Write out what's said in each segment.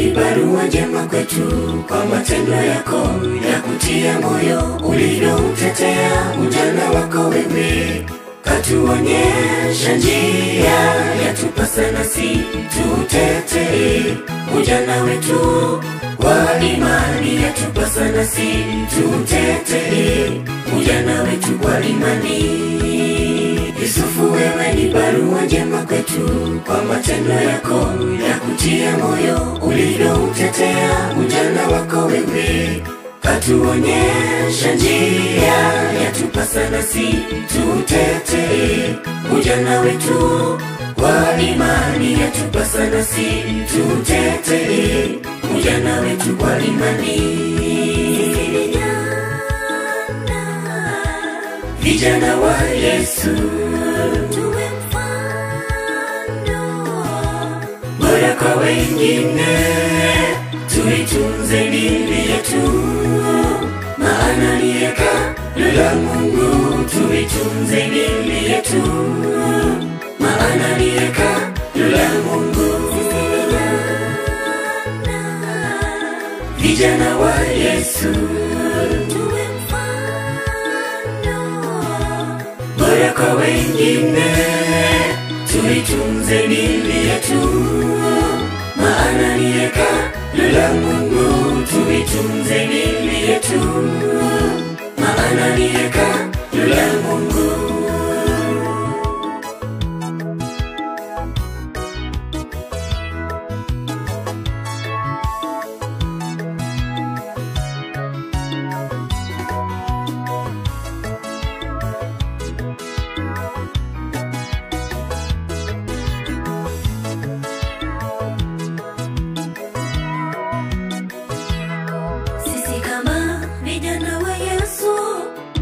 ni barua njema kwetu, kwa matendo yako ya kutia moyo, ulivyoutetea ujana wako wewe, katuonyesha njia yatupasa nasi tutetee ujana wetu wa imani, yatupasa nasi tutetee ujana wetu kwa imani. Yusufu, wewe ni barua njema kwetu, kwa matendo yako ya kutia moyo, ulivyoutetea ujana wako wewe, katuonyesha njia yatupasa nasi tutetee ujana wetu wa imani, yatupasa nasi tutetee ujana wetu kwa imani. Vijana wa Yesu, tuwe mfano bora kwa wengine, tuitunze dini yetu, maana ni hekalu la Mungu. Tuitunze dini yetu, maana ni hekalu la Mungu. Vijana wa Yesu, tuwe mfano bora kwa wengine, tuitunze dini yetu, maana ni hekalu la Mungu. Tuitunze dini yetu, maana ni hekalu la Mungu.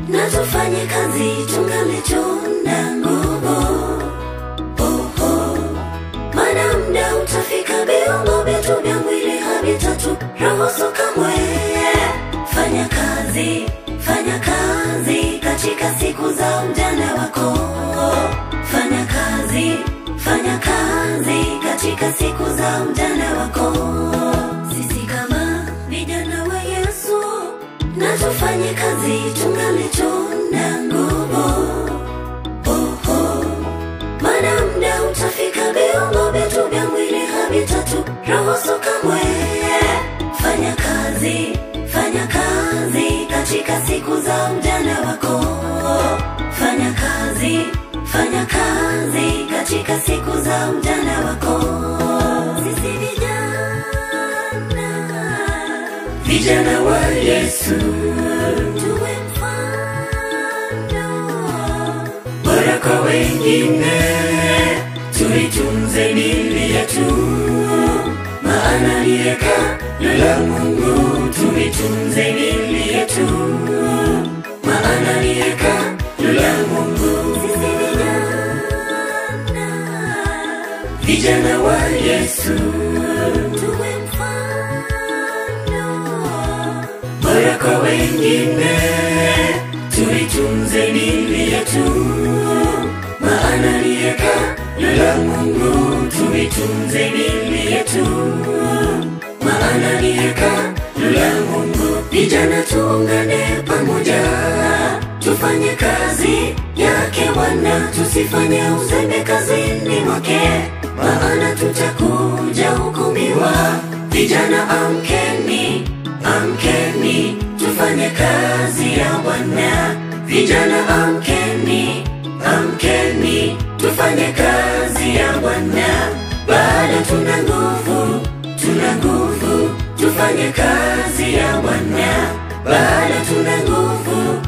na tufanye kazi tungalicho na nguvu. Maana muda utafika, viungo vyetu vya mwili havitatu ruhusu kamwe. Fanya kazi katika siku za ujana wako. Fanya kazi katika siku za ujana wako. Sisi kama vijana wa Yesu, na tufanye kazi tungalicho na nguvu. Maana muda utafika, viungo vyetu vya mwili havitatu ruhusu kamwe. Fanya kazi katika siku za ujana wako. Fanya kazi katika siku za ujana wako. Sisi vijana wa Yesu, tuwe mfano bora kwa wengine, tuitunze dini yetu, maana ni hekalu la Mungu. Tuitunze dini yetu, maana ni hekalu la Mungu. Vijana wa Yesu, tuwe mfano bora kwa wengine, tuitunze dini yetu, maana ni hekalu la Mungu. Tuitunze dini yetu, maana ni hekalu la Mungu. Vijana tuungane pamoja, tufanye kazi yake Bwana, tusifanye uzembe kazini mwake, maana tutakuja hukumiwa. Vijana amkeni, tufanye kazi ya Bwana. Vijana amkeni, tufanye kazi ya Bwana. Bado tuna nguvu, tufanye kazi ya Bwana. Bado tuna nguvu,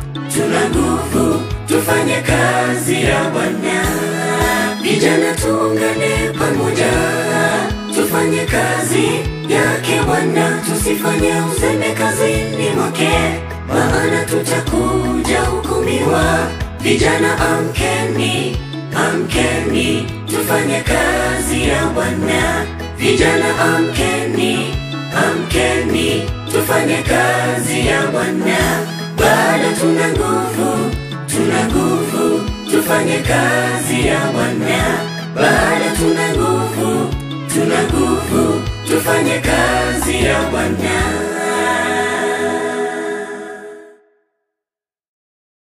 tufanye kazi ya Bwana. Vijana tuungane pamoja, tufanye kazi yake Bwana, tusifanye uzembe kazini mwake, maana tutakuja hukumiwa. Vijana amkeni, tufanye kazi ya Bwana. Vijana amkeni, tufanye kazi ya Bwana. Bado tuna nguvu, tufanye kazi ya Bwana. Bado tuna nguvu, tuna nguvu, tufanye kazi ya Bwana.